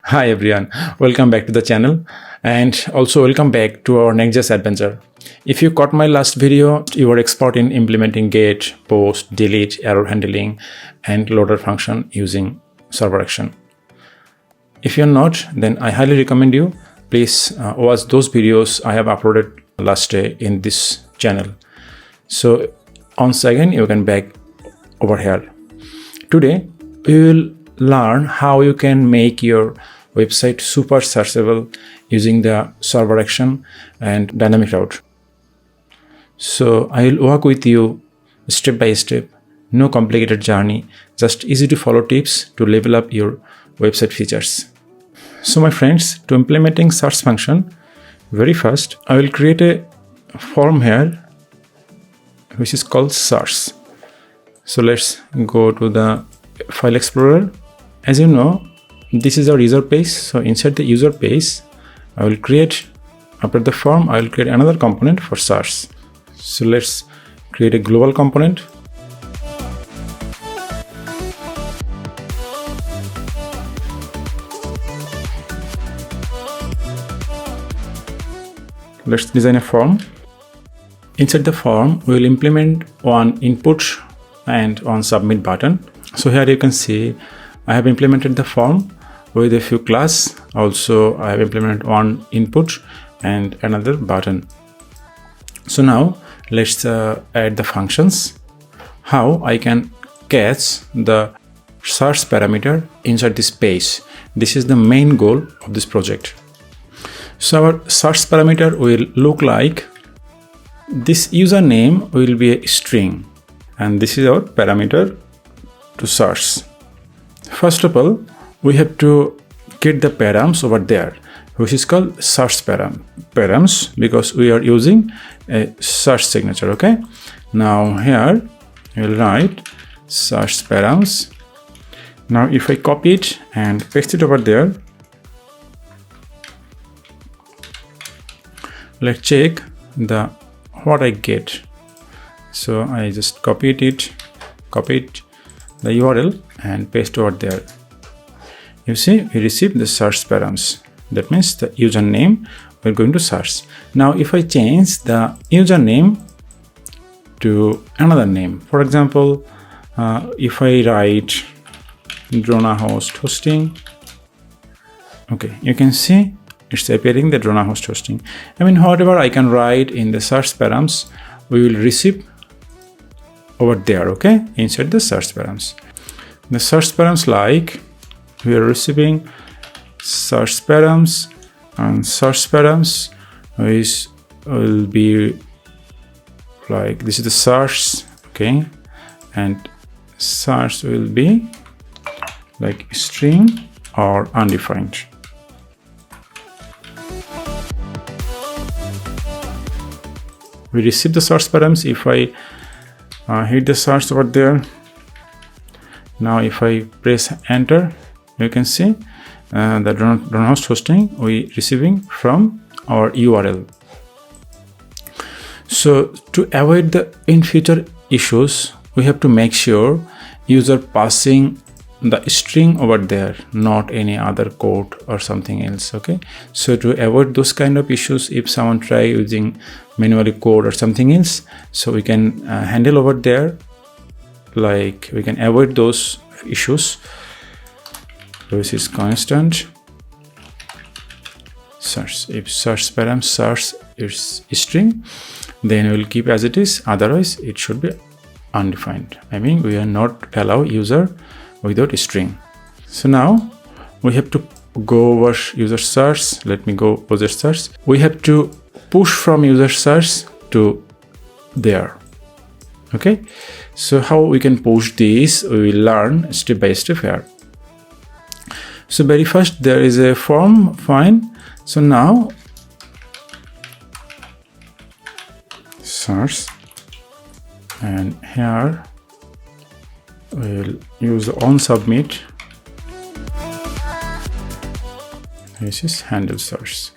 Hi everyone, welcome back to the channel and also welcome back to our NextJs adventure. If you caught my last video, you were expert in implementing get, post, delete, error handling and loader function using server action. If you're not, then I highly recommend you please watch those videos I have uploaded last day in this channel. So once again you can back over here. Today we will learn how you can make your website super searchable using the server action and dynamic route. So I will walk with you step by step, no complicated journey, just easy to follow tips to level up your website features. So my friends, to implementing search function, very first I will create a form here which is called search. So let's go to the file explorer. As you know, this is our user page. So inside the user page, I will create, after the form, I will create another component for search. So let's create a global component. Let's design a form. Inside the form, we will implement one input and one submit button. So here you can see I have implemented the form with a few class. Also I have implemented one input and another button. So now let's add the functions. How I can catch the search parameter inside this page. This is the main goal of this project. So our search parameter will look like this. Username will be a string and this is our parameter to search. First of all, we have to get the params over there, which is called search params, because we are using a search signature. Okay, now here we will write search params. Now if I copy it and paste it over there, let's check what I get. So I just copied the URL and paste over there. You see, we received the search params. That means the username we're going to search. Now if I change the username to another name, for example, if I write Drona host hosting, okay, you can see it's appearing the Drona host hosting. I mean, whatever I can write in the search params, we will receive over there, okay, inside the search params. The search params, like we are receiving search params, and search params will be like this is the search, okay, and search will be like string or undefined. We receive the search params. If I hit the search over there, now if I press enter, you can see the Drona host hosting we receiving from our URL. So to avoid the in future issues, we have to make sure user passing the string over there, not any other code or something else. Okay, so to avoid those kind of issues, if someone try using manually code or something else, so we can handle over there, like we can avoid those issues. This is constant search. If search param search is string, then we will keep as it is, otherwise it should be undefined. I mean, we are not allow user without a string. So now we have to go over user search. Let me go user search. We have to push from user search to there. Okay, so how we can push this, we will learn step by step here. So very first there is a form, fine. So now search, and here we'll use the on submit. This is handle search,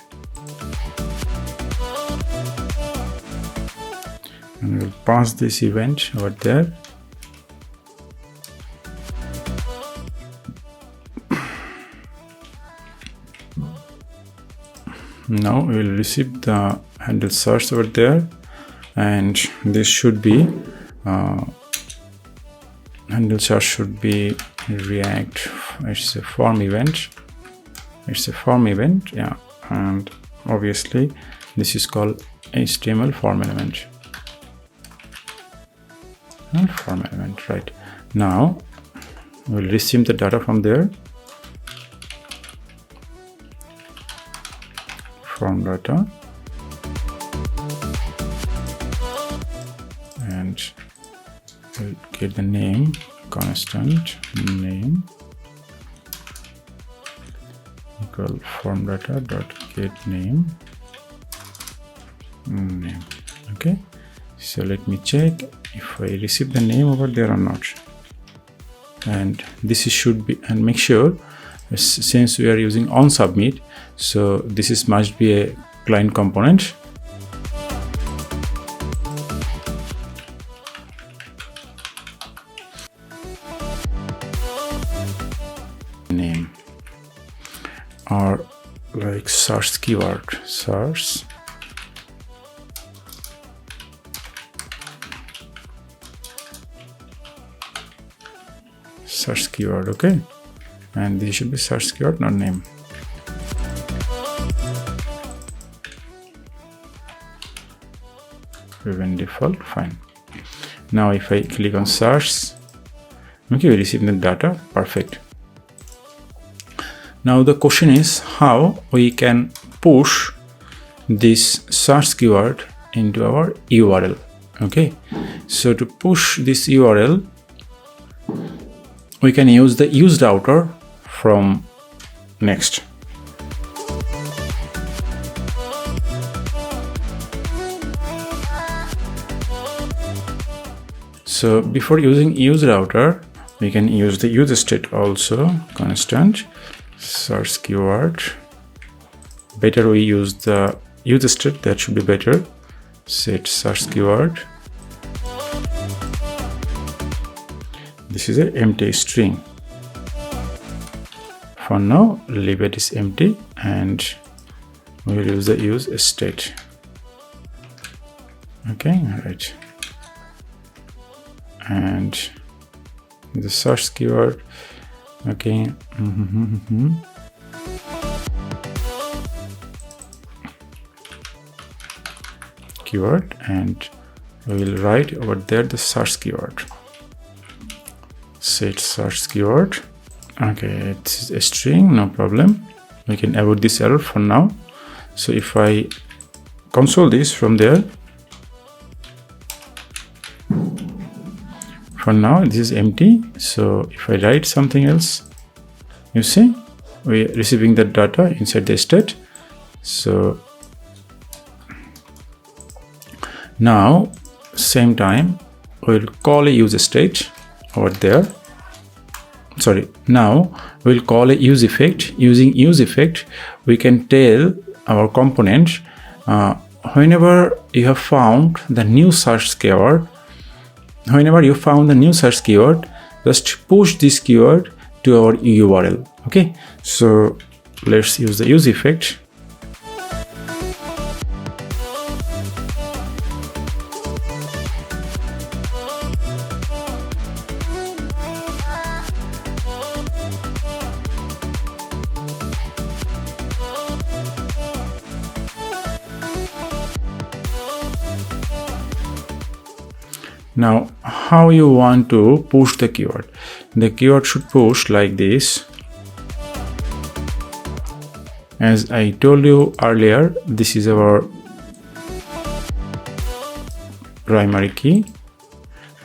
and we'll pass this event over there. Now we will receive the handle source over there, and this should be handle source should be React. It's a form event. It's a form event, yeah, and obviously this is called HTML form element. And form element, right? Now we'll receive the data from there. Form data, and we'll get the name, constant name equal form data dot get name. Okay, so let me check if I receive the name over there or not. And this is should be, and make sure, since we are using on submit, so this is must be a client component. Name, or like source keyword, source keyword. Okay, and this should be source keyword, not name. Prevent default, fine. Now if I click on search, okay, we receive the data, perfect. Now the question is how we can push this search keyword into our URL. Okay, so to push this URL, we can use the use router from Next. So before using use router, we can use the use state also, constant search keyword. Better we use the use state, that should be better. Set search keyword. This is an empty string. For now, leave it is empty, and we will use the use state. Okay, right. And the search keyword. Okay. Keyword, and we will write over there the search keyword. Set search keyword. Okay, it's a string, no problem. We can avoid this error for now. So if I console this from there, for now this is empty. So if I write something else, you see we are receiving the data inside the state. So now same time we'll call a use state over there. Sorry, now we'll call a use effect. Using use effect, we can tell our component whenever you have found the new search keyword, just push this keyword to our URL. Okay, so let's use the use effect. Now, how you want to push the keyword? The keyword should push like this. As I told you earlier, this is our primary key,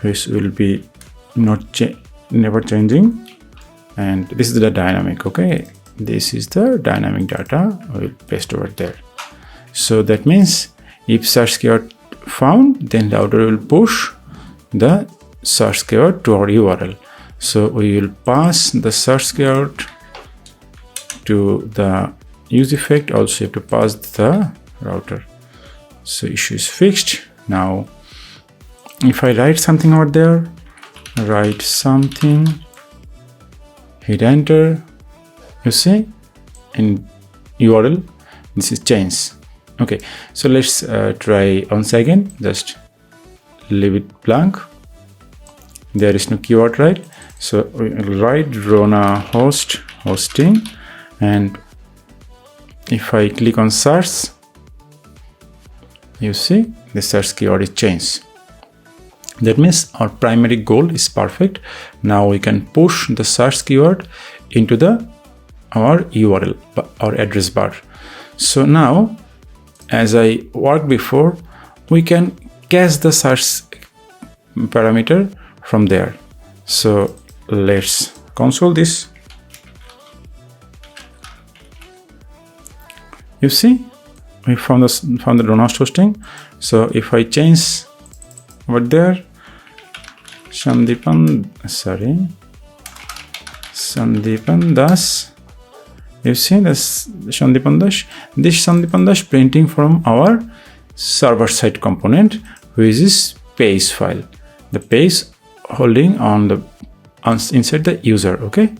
which will be never changing, and this is the dynamic. Okay, this is the dynamic data. I will paste over there. So that means if search keyword found, then the router will push the search keyword to our URL. So we will pass the search keyword to the use effect. Also, you have to pass the router. So issue is fixed. Now, if I write something over there, write something, hit enter, you see in URL, this is change. Okay, so let's try once again. Just leave it blank. There is no keyword, right? So we will write Rona hosting, and if I click on search, you see the search keyword is changed. That means our primary goal is perfect. Now we can push the search keyword into our URL, our address bar. So now, as I worked before, we can cache the search parameter from there. So let's console this. You see, we found the Donast hosting. So if I change over there, Sandeepan Das, you see this Sandeepan Das printing from our server side component, which is page file. The page holding on the inside the user. Okay,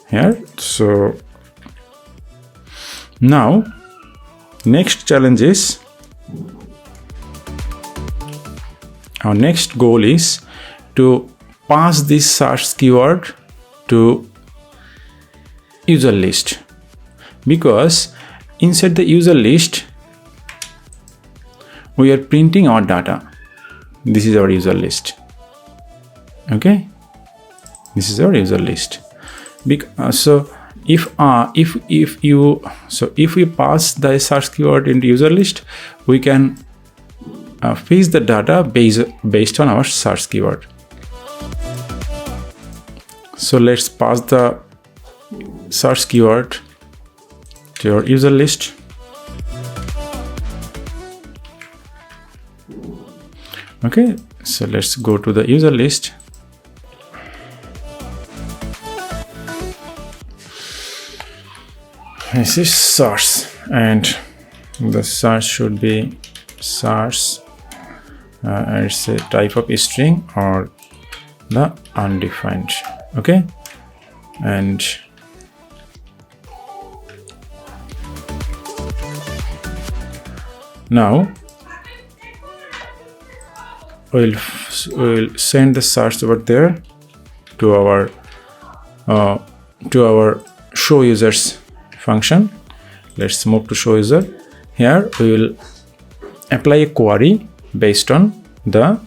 here. So now next challenge is, our next goal is to pass this search keyword to user list, because inside the user list we are printing our data. This is our user list. Okay, this is our user list. So if we pass the search keyword into user list, we can fetch the data based on our search keyword. So let's pass the search keyword to your user list. Okay, so let's go to the user list. This is source, and the search should be source. It's a type of string or the undefined. Okay, and now we'll send the search over there to our show users function. Let's move to show user. Here we will apply a query based on the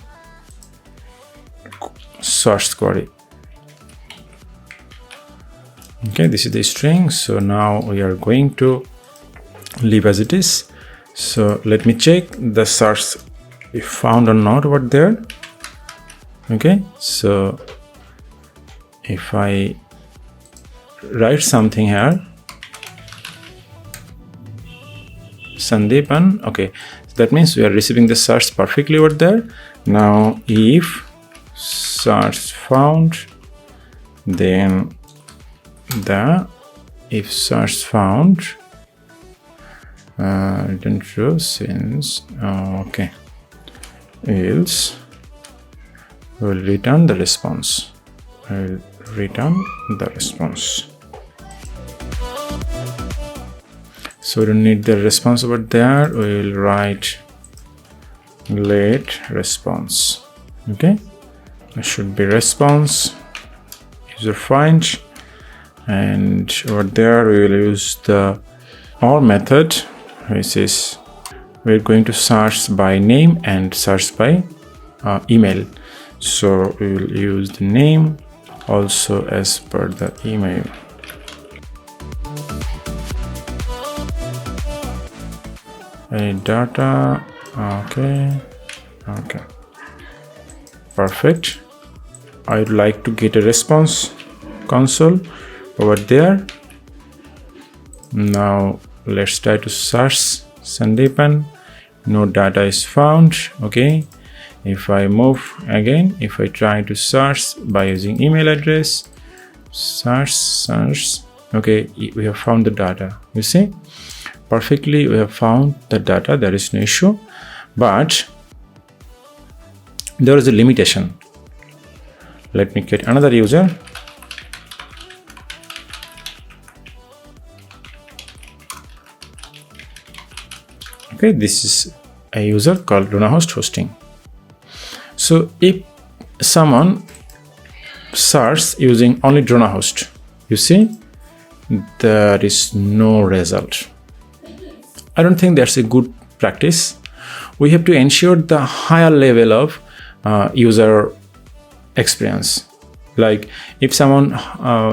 source query. Okay, this is the string. So now we are going to leave as it is. So let me check the source if found or not over there. Okay, so if I write something here, Sandeepan, okay, that means we are receiving the search perfectly over there. Now if search found, then if search found return true since okay, else will return the response. I'll return the response. So we don't need the response over there. We will write let response. Okay, it should be response user find, and over there we will use the OR method, which is we're going to search by name and search by email. So we will use the name also as per the email. Data, okay, perfect. I would like to get a response console over there. Now let's try to search Sandeepan. No data is found. Okay, if I move again, if I try to search by using email address, search, okay, we have found the data. You see, perfectly we have found the data. There is no issue, but there is a limitation. Let me get another user. Okay, this is a user called Runahost hosting. So if someone searches using only Runahost, you see there is no result. I don't think that's a good practice. We have to ensure the higher level of user experience. Like if someone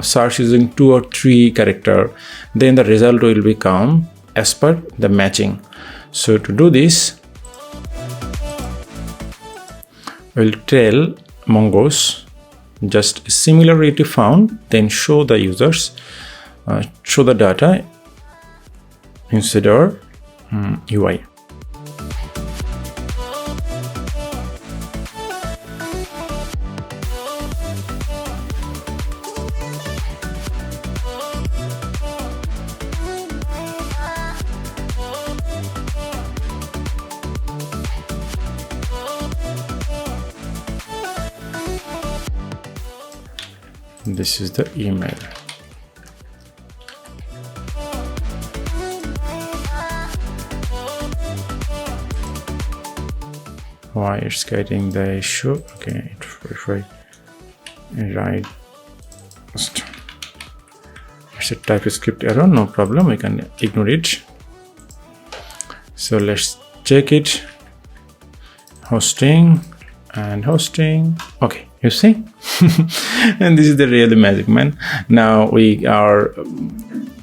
searches using 2 or 3 characters, then the result will become as per the matching. So to do this, we'll tell Mongoose just similarity found, then show the users, show the data inside our UI. This is the email. Why it's getting the issue? Okay, if I write, it's a TypeScript error, no problem, we can ignore it. So let's check it. Hosting and hosting. Okay, you see? And this is the real magic, man. Now we are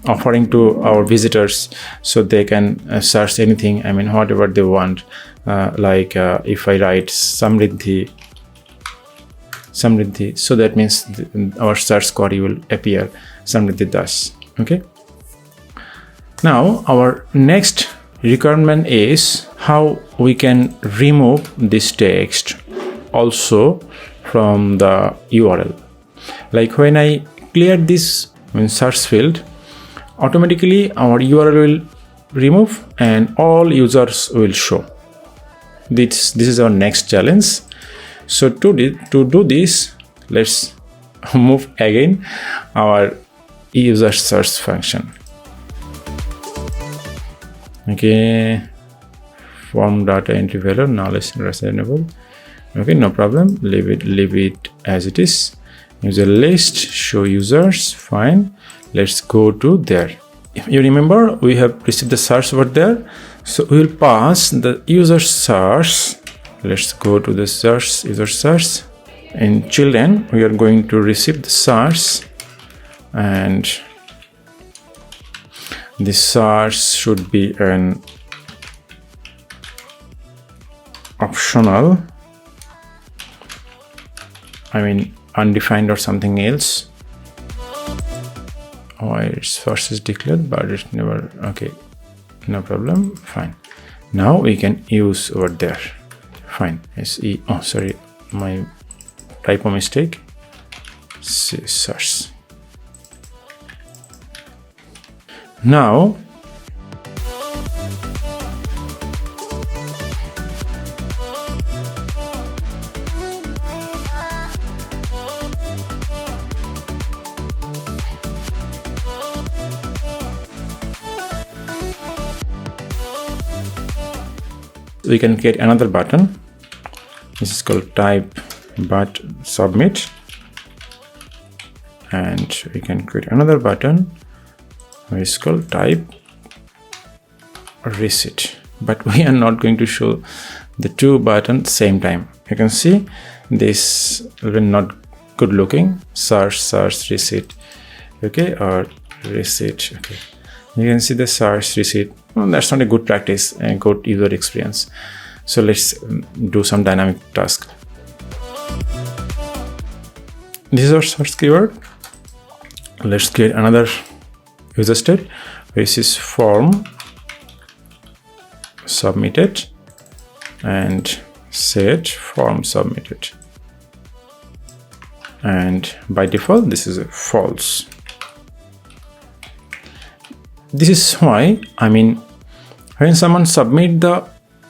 offering to our visitors so they can search anything, I mean whatever they want. Like if I write Samriddhi, so that means our search query will appear Samriddhi Das. Okay. Now our next requirement is how we can remove this text also from the URL. Like when I clear this search field, automatically our URL will remove and all users will show. This is our next challenge. So to do this, let's move again our user search function. Okay, form data entry value null is enable. Okay, no problem, leave it as it is. User list, show users, fine. Let's go to there. If you remember, we have received the search over there, so we will pass the user search. Let's go to the search, user search. In children, we are going to receive the search, and the search should be an optional, I mean undefined or something else. Why its first is declared but it's never, okay, no problem, fine. Now we can use over there, fine. SE, oh sorry, my typo mistake. Search. Now we can create another button. This is called type but submit, and we can create another button which is called type receipt, but we are not going to show the two buttons same time. You can see this will not good looking. Search receipt, okay, or receipt, okay. You can see the search receipt. Well, that's not a good practice and good user experience. So let's do some dynamic task. This is our search keyword. Let's create another user state, which is form submitted, and set form submitted. And by default, this is a false. This is why, I mean, when someone submit the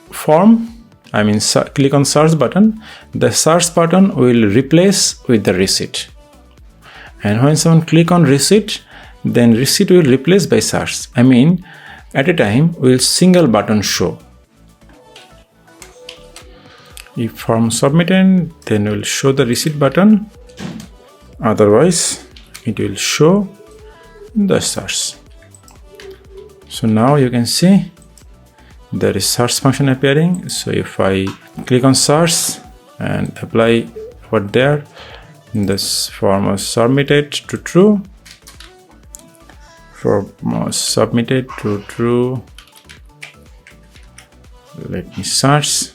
form, I mean, click on search button, the search button will replace with the receipt. And when someone click on receipt, then receipt will replace by search. I mean, At a time, we'll single button show. If form submitted, then we'll show the receipt button. Otherwise, it will show the search. So now you can see there is search function appearing. So if I click on search and apply over there, this form was submitted to true. Form was submitted to true. Let me search.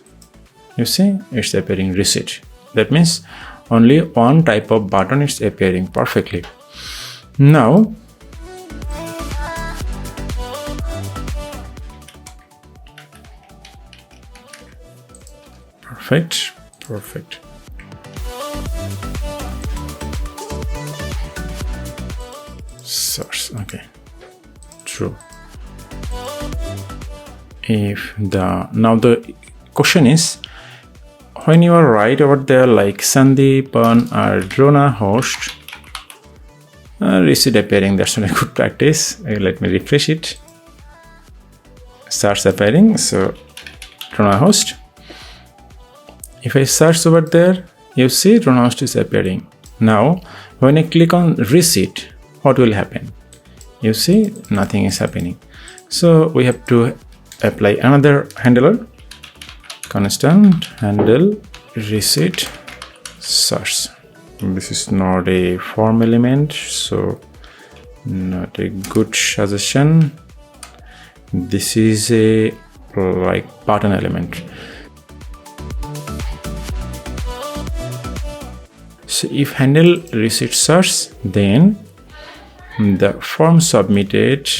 You see, it's appearing receipt. That means only one type of button is appearing perfectly. Now, perfect. Source, okay, true. Now the question is, when you are right over there like Sandeepan or Drona host, receipt appearing, that's not a good practice. Let me refresh it. Search appearing, so Drona host. If I search over there, you see Drona host is appearing. Now, when I click on receipt, what will happen? You see, nothing is happening. So we have to apply another handler. Constant handle receipt search. This is not a form element, so not a good suggestion. This is a like button element. So if handle receipt search, then the form submitted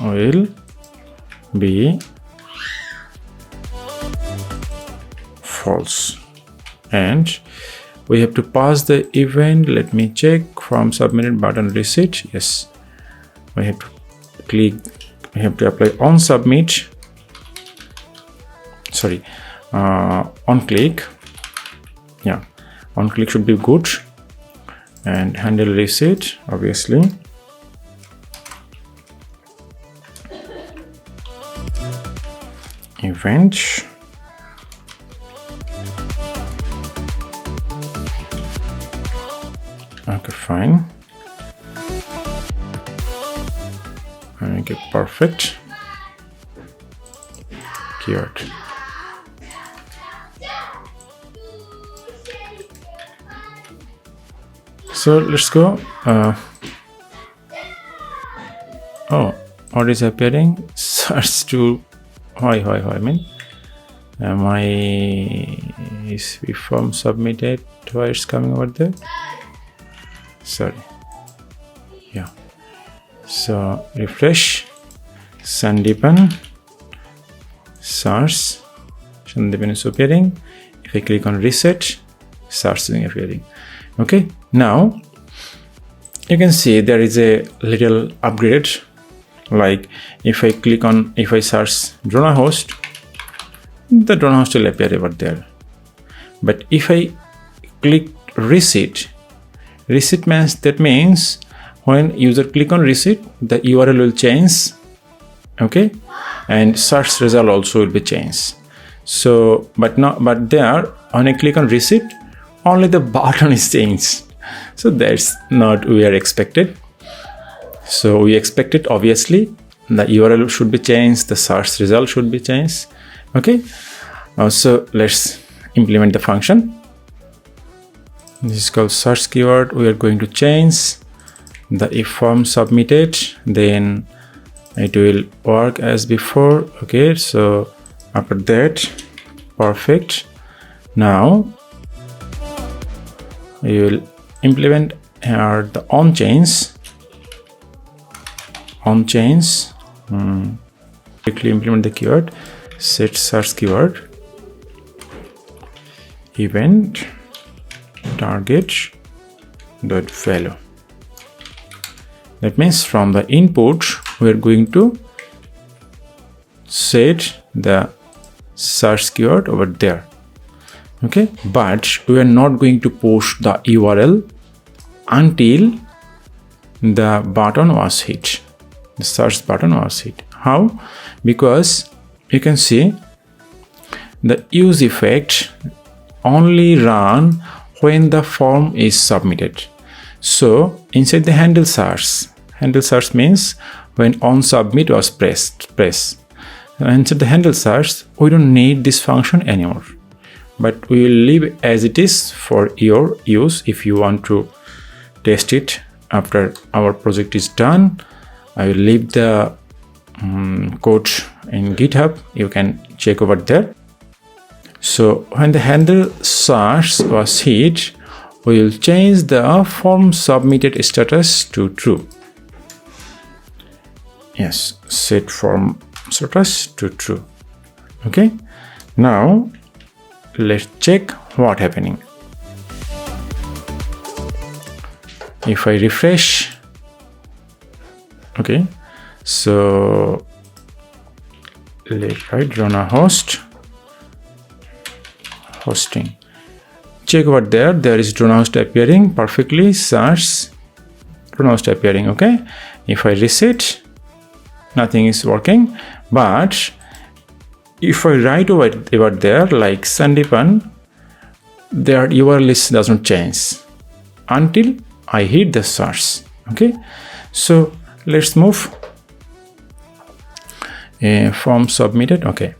will be false, and we have to pass the event. Let me check. Form submitted button receipt. Yes, we have to click. We have to apply on submit. Sorry, on click. Yeah, on click should be good, and handle receipt obviously. Event. Okay, fine. Okay, perfect. Keyword. So let's go. Oh, what is appearing? Search to why I mean, is form submitted? Why it's coming over there? Sorry. Yeah. So refresh. Sandeepan. Search. Sandeepan is appearing. If I click on reset, search is appearing. Okay. Now you can see there is a little upgrade. Like if I search Drona host, the Drona host will appear over there. But if I click receipt means, that means when user click on receipt, the URL will change. Okay, and search result also will be changed. So, but there when I click on receipt, only the button is changed. So that's not we are expected. So we expected obviously the URL should be changed, the search result should be changed. Okay, so let's implement the function. This is called search keyword. We are going to change the if form submitted, then it will work as before. Okay, so after that, perfect. Now you will implement here the on change. Quickly implement the keyword set search keyword event target dot value. That means from the input we are going to set the search keyword over there. Okay, but we are not going to push the URL until the button was hit. The search button was hit. How? Because you can see the use effect only run when the form is submitted. So inside the handle search means when on submit was pressed. Inside the handle search, we don't need this function anymore, but we will leave as it is for your use. If you want to test it after our project is done, I will leave the code in GitHub. You can check over there. So when the handle search was hit, we will change the form submitted status to true. Yes, set form status to true. Okay, now let's check what happening. If I refresh, okay, so let's write run a hosting. Check over there. There is drone host appearing perfectly. Search drone host appearing. Okay. If I reset, nothing is working. But if I write over there like Sandipan, their URL list doesn't change until I hit the search. Okay. So let's move. Form submitted. Okay.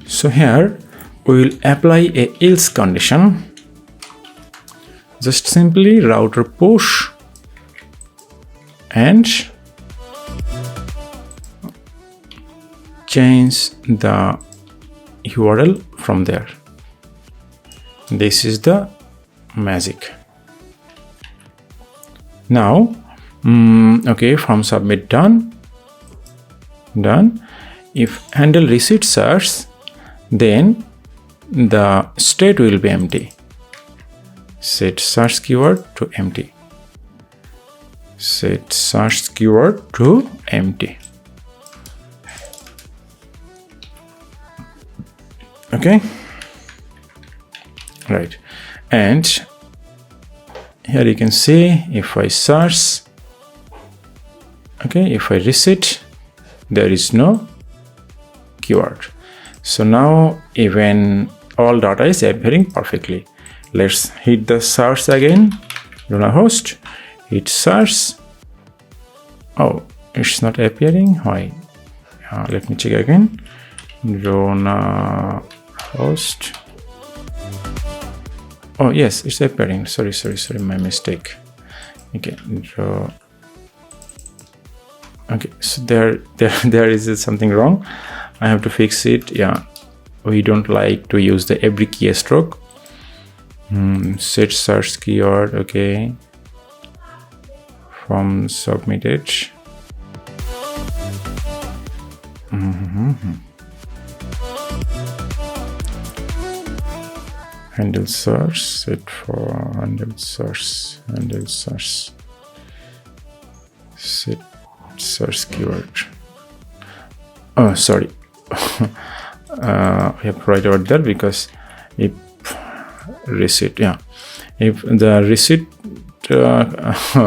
So here we will apply a else condition. Just simply router push and change the URL from there. This is the magic. Now, okay, from submit done. If handle receipt search, then the state will be empty. Set search keyword to empty. Set search keyword to empty. Okay, right. And here you can see if I search, okay, if I reset, there is no keyword. So now even all data is appearing perfectly. Let's hit the search again. Run host, hit search. Oh, it's not appearing. Why? Let me check again. Run host. Oh yes, it's appearing. Sorry, my mistake. Okay, okay. So there is something wrong. I have to fix it. Yeah, we don't like to use the every keystroke. Set search keyword. Okay, from submitted. Handle search, set for handle search, set search keyword. Oh, sorry. I have to write over there because if reset, yeah, if the reset,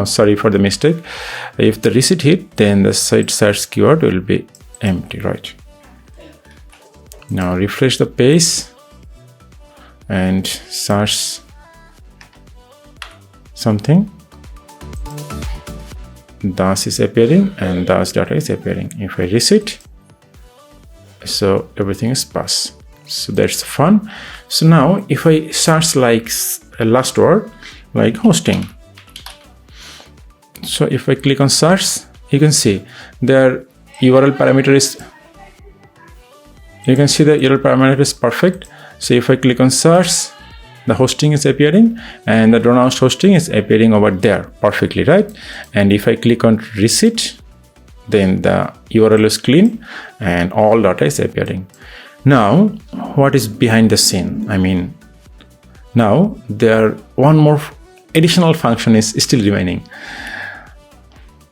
sorry for the mistake. If the reset hit, then the set search keyword will be empty, right? Now refresh the page and search something. Das is appearing and das data is appearing. If I reset, so everything is passed. So that's fun. So now if I search like a last word like hosting, so if I click on search, you can see their URL parameter is, you can see the URL parameter is perfect. So if I click on search, the hosting is appearing and the drone host hosting is appearing over there perfectly, right? And if I click on reset, then the URL is clean and all data is appearing. Now, what is behind the scene? I mean, now there one more additional function is still remaining.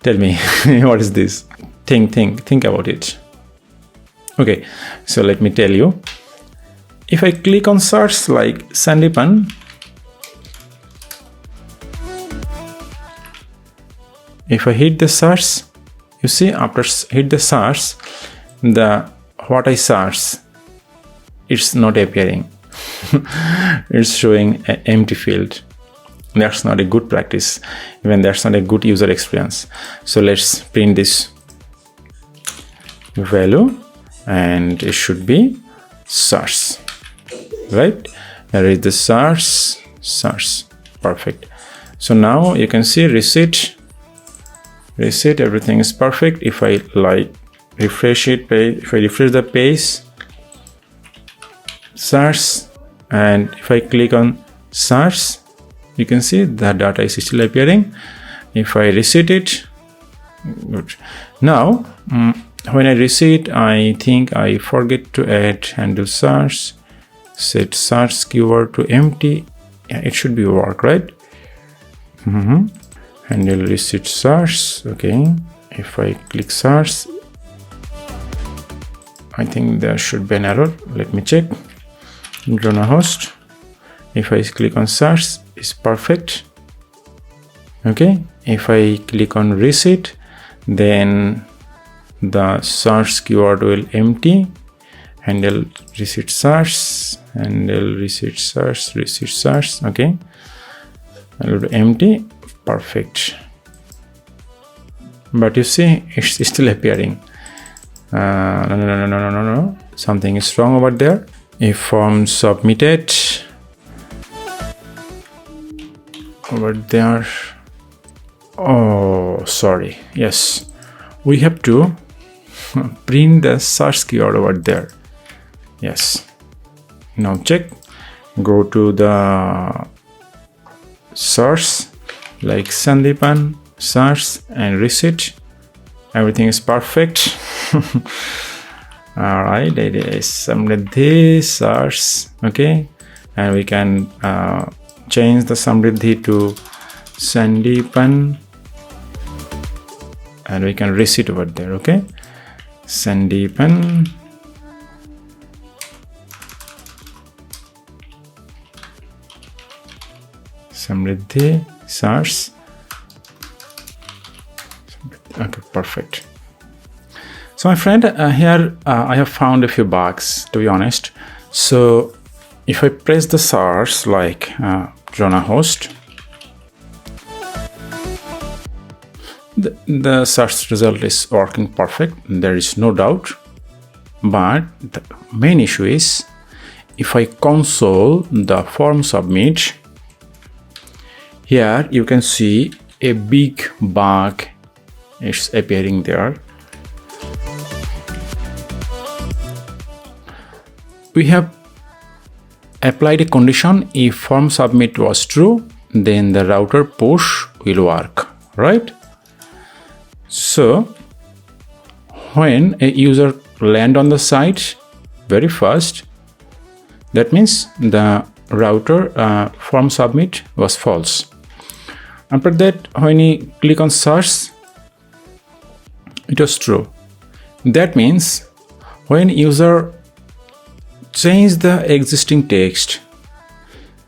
Tell me, what is this? Think about it. Okay, so let me tell you. If I click on search like Sandipan, if I hit the search, you see after hit the search, the what I search, it's not appearing. It's showing an empty field. That's not a good practice. Even that's not a good user experience. So let's print this value, and it should be search, right? Here is the search. Perfect. So now you can see reset, everything is perfect. If I like refresh it, if I refresh the page, search, and if I click on search, you can see the data is still appearing. If I reset it, good. Now when I reset, I think I forget to add handle search, set search keyword to empty. Yeah, it should be work, right? Handle reset search. Okay, if I click search, I think there should be an error. Let me check. Drona host. If I click on search, it's perfect. Okay, if I click on reset, then the search keyword will empty. Handle reset search, reset search. Okay, will be empty. Perfect. But you see, it's still appearing. No. Something is wrong over there. If form submitted over there. Oh, sorry. Yes, we have to print the search keyword over there. Yes. Now check. Go to the search, like Sandeepan, search and reset. Everything is perfect. All right, it is Samriddhi search. Okay, and we can change the Samriddhi to Sandeepan, and we can reset over there. Okay, Sandeepan. Samriddhi search. Okay, perfect. So my friend, here I have found a few bugs, to be honest. So if I press the search like Drona host, the search result is working perfect. There is no doubt. But the main issue is if I console the form submit, here you can see a big bug is appearing there. We have applied a condition. If form submit was true, then the router push will work, right? So when a user land on the site very fast, that means the router form submit was false. After that, when you click on search, it was true. That means when user change the existing text,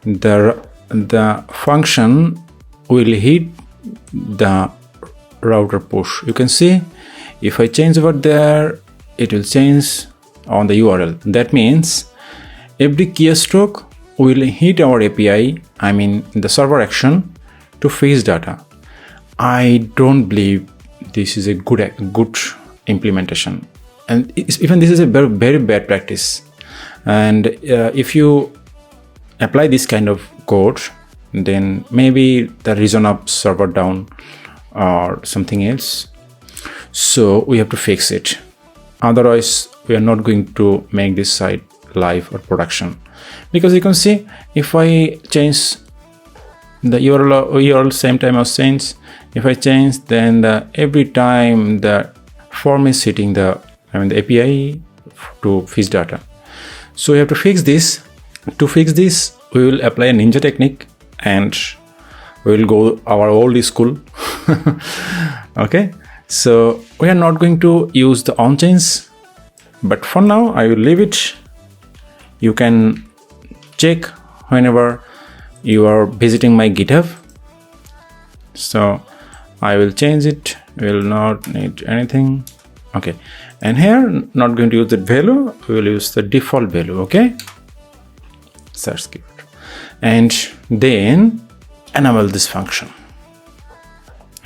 the function will hit the router push. You can see if I change over there, it will change on the URL. That means every keystroke will hit our API, I mean the server action, to fetch data. I don't believe this is a good implementation, and even this is a very, very bad practice. And if you apply this kind of code, then maybe the reason of server down or something else. So we have to fix it. Otherwise, we are not going to make this site live or production. Because you can see, if I change the URL same time as change, if I change, then every time the form is hitting the API to fetch data. So we have to fix this. To fix this, we will apply a ninja technique and we will go our old school. Okay, so we are not going to use the on change, but for now I will leave it. You can check whenever you are visiting my GitHub. So I will change it. We will not need anything. Okay, and here not going to use the value, we will use the default value. Okay, search keyword, and then enable this function.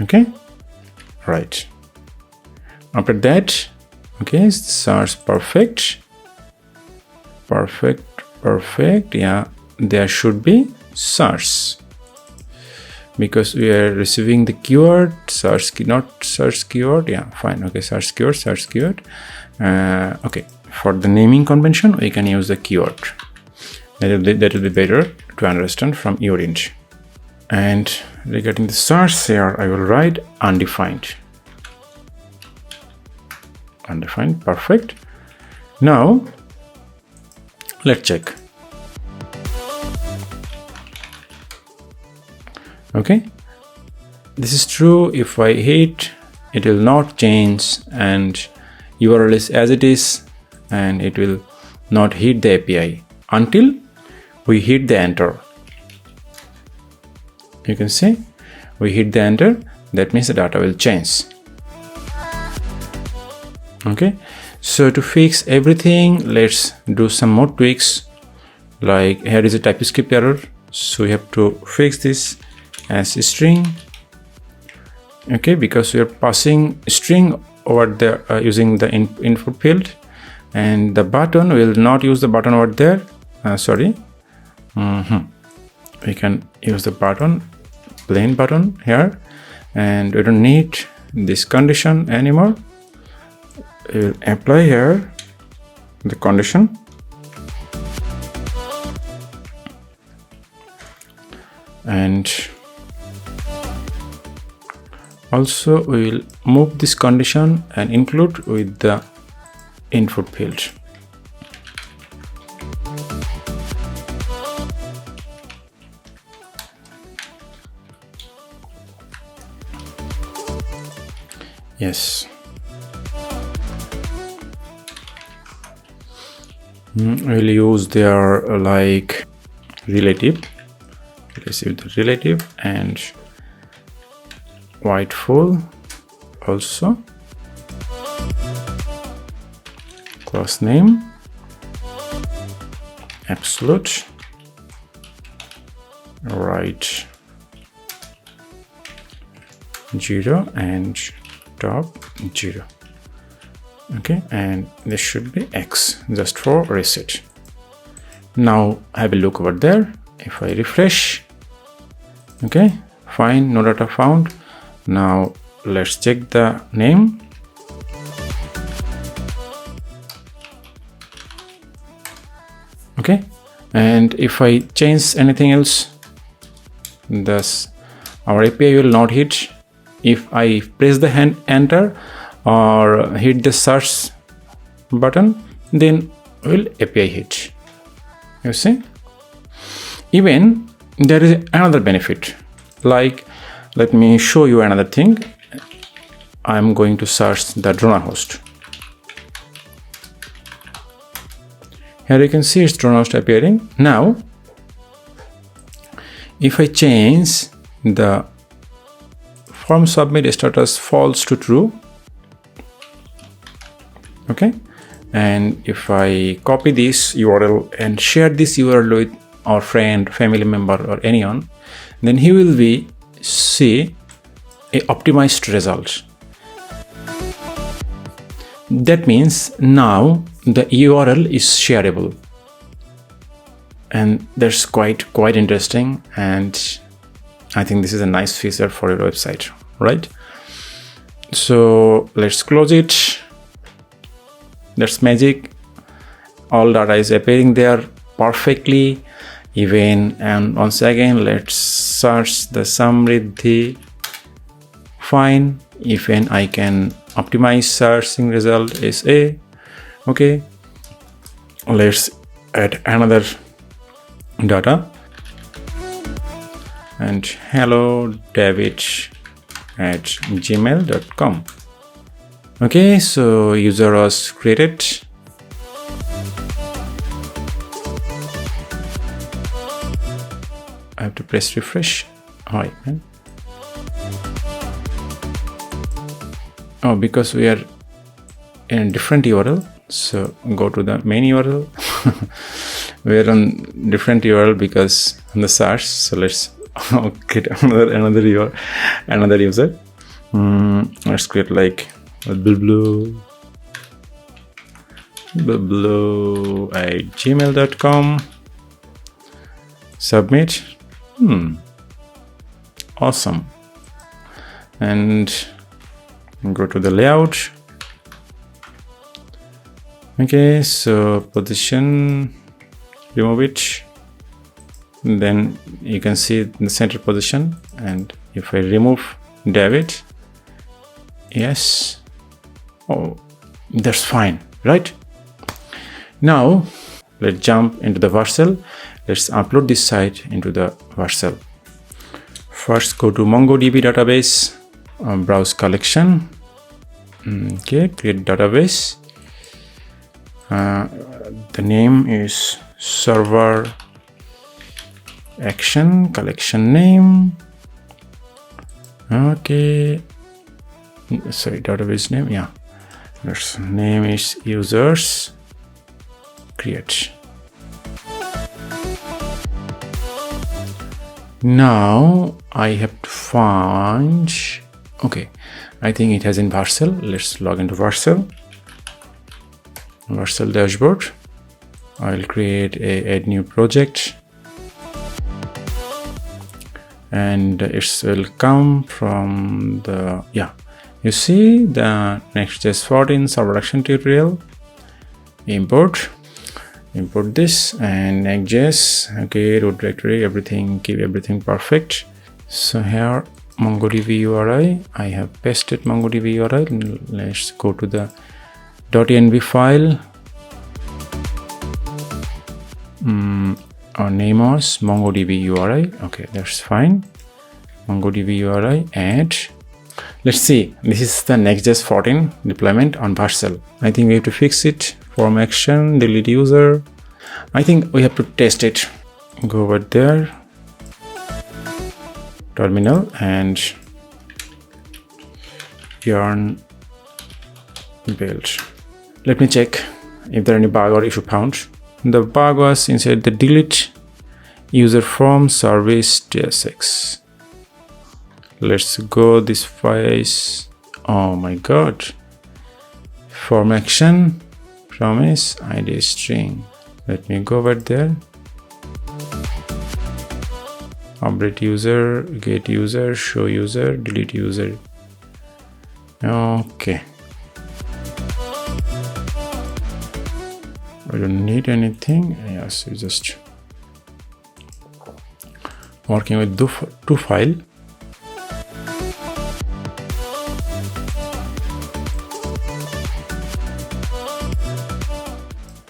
Okay, right. After that, okay, search perfect. Yeah, there should be search, because we are receiving the keyword search key, not search keyword. Yeah, fine. Okay, search keyword. Okay, for the naming convention we can use the keyword. That will be better to understand from your end. And regarding the search here, I will write undefined. Perfect. Now let's check. Okay, this is true. If I hit, it will not change, and URL is as it is, and it will not hit the API until we hit the enter. You can see we hit the enter, that means the data will change. Okay, so to fix everything, let's do some more tweaks. Like here is a TypeScript error, so we have to fix this as a string. Okay, because we are passing string over there using the input field, and the button will not use the button over there. We can use the button, plain button here, and we don't need this condition anymore. We'll apply here the condition, and also we will move this condition and include with the input field. Yes. We'll use their like relative. Receive the relative and white full also. Class name absolute right 0 and top 0. Okay, and this should be X just for reset. Now have a look over there. If I refresh, okay, fine, no data found. Now let's check the name. Okay, and if I change anything else, thus our API will not hit. If I press the enter or hit the search button, then will API hit. You see, even there is another benefit. Like, let me show you another thing. I'm going to search the drone host. Here you can see it's drone host appearing. Now if I change the form submit status false to true, okay, and if I copy this URL and share this URL with our friend, family member, or anyone, then he will see a optimized result. That means now the URL is shareable, and that's quite interesting, and I think this is a nice feature for your website, right? So let's close it. That's magic. All data is appearing there perfectly. Even, and once again, let's search the Samriddhi. Fine. Even I can optimize searching result is A. Okay. Let's add another data. And hello David at gmail.com. Okay, so user was created. I have to press refresh. Hi, man. Oh, because we are in a different URL. So go to the main URL. We're on different URL because on the search. So let's get another user. Let's create like blue at gmail.com. Submit. Awesome. And go to the layout. Okay, so position, remove it. Then you can see the center position. And if I remove David, yes. Oh, that's fine, right? Now let's jump into the Vercel. Let's upload this site into the Vercel. First, go to MongoDB database, browse collection. Okay, create database. The name is server action collection name. Okay, sorry, database name. Yeah, its name is users. Create. Now I have to find. Okay, I think it has in Vercel. Let's log into Vercel. Vercel dashboard. I'll create a add new project, and it will come from the you see the Nextjs 14 server action tutorial. Import this and NextJs. Okay, root directory, everything, keep everything perfect. So here MongoDB URI, I have pasted MongoDB URI. Let's go to the .env file. Our name was MongoDB URI. Okay, that's fine. MongoDB URI, and let's see. This is the Nextjs 14 deployment on Vercel. I think we have to fix it. Form action, delete user. I think we have to test it. Go over there, terminal, and yarn build. Let me check if there are any bug or issue found. The bug was inside the delete user from service JSX. Let's go this phase. Oh my god. Form action. Promise ID string. Let me go over there. Update user, get user, show user, delete user. Okay. I don't need anything. Yes, we just working with two file.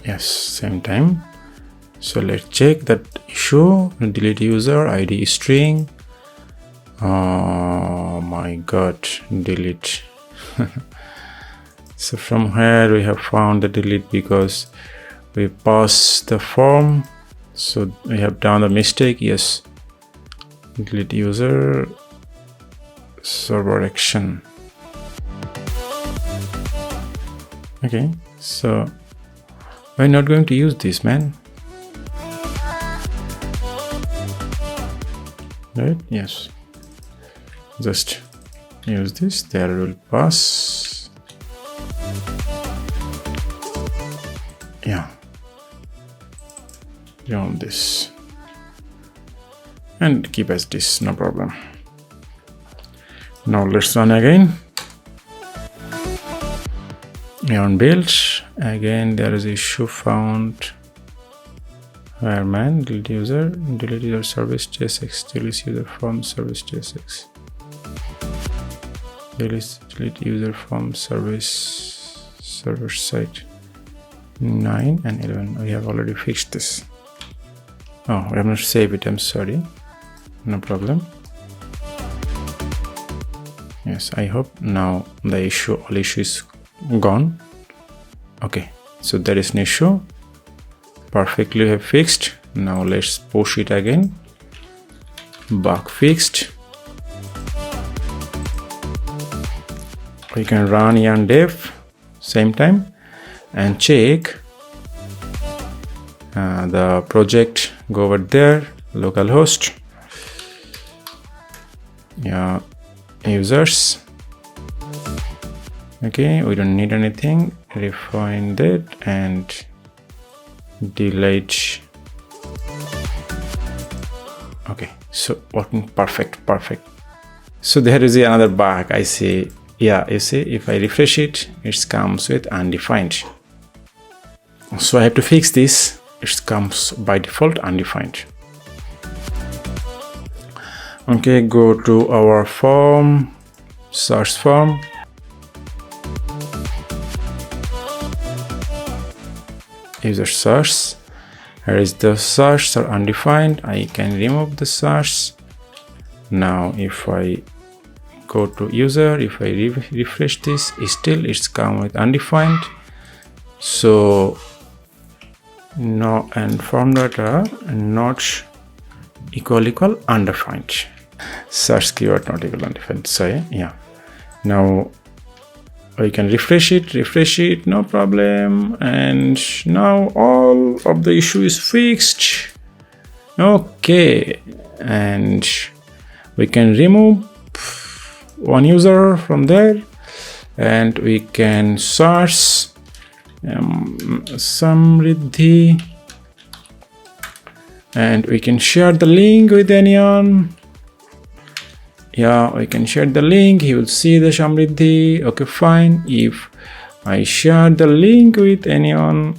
Yes, same time. So let's check that issue. Delete user ID string. Oh my god, delete. So from here we have found the delete because we passed the form. So we have done a mistake. Yes, delete user server action. Okay, so we're not going to use this, man. Right? Yes. Just use this. There will pass. Yeah. Beyond this. And keep as this, no problem. Now let's run again. On build again, there is issue found. Where man, delete user service JSX, delete user from service JSX, delete user from service server site 9 and 11. We have already fixed this. Oh, we have not saved it. I'm sorry. No problem. Yes, I hope now the issue, all issue is gone. Okay, so there is an issue. Perfectly have fixed. Now let's push it again. Bug fixed. We can run yarn dev. same time, and check the project. Go over there, localhost, yeah, users. Okay, we don't need anything. Refine that and delete. Okay, so working perfect. So there is another bug I see. Yeah, you see, if I refresh it, it comes with undefined. So I have to fix this. It comes by default undefined. Okay, go to our form, search form. User search. Here is the search are undefined. I can remove the search. Now if I go to user, if I refresh this, still it's come with undefined. So no, and form data not equal undefined. Search keyword not equal undefined. So yeah, now we can refresh it, no problem. And now all of the issue is fixed. Okay, and we can remove one user from there, and we can search Samriddhi, and we can share the link with anyone. Yeah, we can share the link. He will see the Samriddhi. Okay, fine. If I share the link with anyone,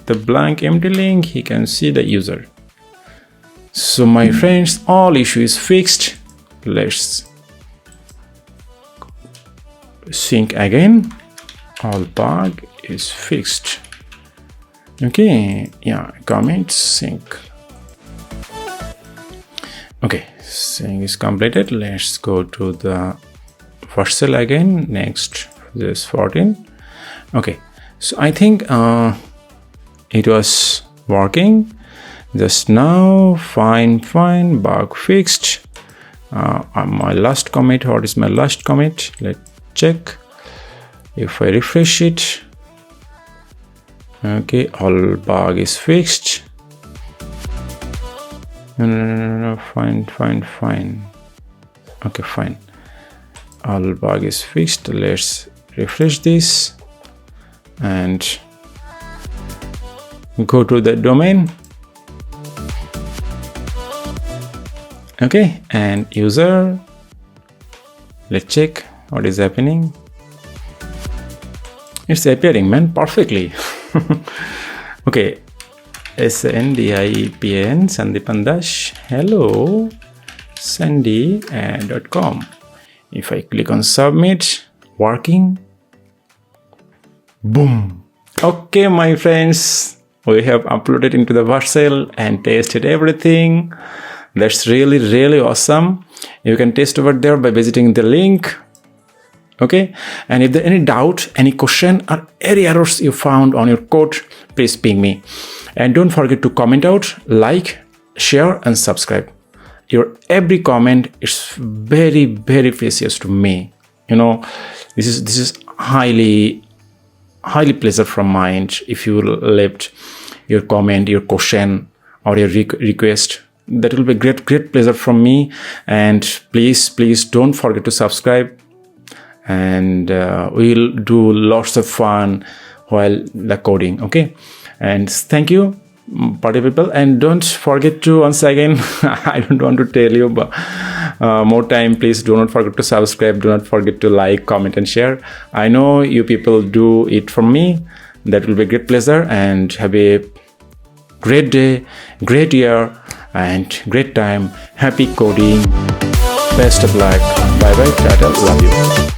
the blank empty link, he can see the user. So my friends, all issue is fixed. Let's sync again. All bug is fixed. Okay, yeah, commit sync. Okay, sync is completed. Let's go to the Vercel again. Nextjs 14. Okay, so I think it was working just now. Fine, bug fixed. My last commit, what is my last commit? Let's check. If I refresh it, okay, all bug is fixed. No, fine. Okay, fine, all bug is fixed. Let's refresh this and go to the domain. Okay, and user, let's check what is happening. It's appearing, man, perfectly. Okay, SNDIEPN Sandipan Dash, hello sandy.com. If I click on submit, working, boom. Okay, my friends, we have uploaded into the Vercel and tested everything. That's really awesome. You can test over there by visiting the link. Okay, and if there any doubt, any question, or any errors you found on your code, please ping me. And don't forget to comment out, like, share, and subscribe. Your every comment is very precious to me. You know, this is highly pleasure from mind. If you left your comment, your question, or your request, that will be great pleasure from me. And please don't forget to subscribe. And we'll do lots of fun while the coding. Okay, and thank you, party people. And don't forget to, once again, I don't want to tell you, but more time, please do not forget to subscribe. Do not forget to like, comment, and share. I know you people do it for me. That will be a great pleasure. And have a great day, great year, and great time. Happy coding. Best of luck. Bye, tata, love you.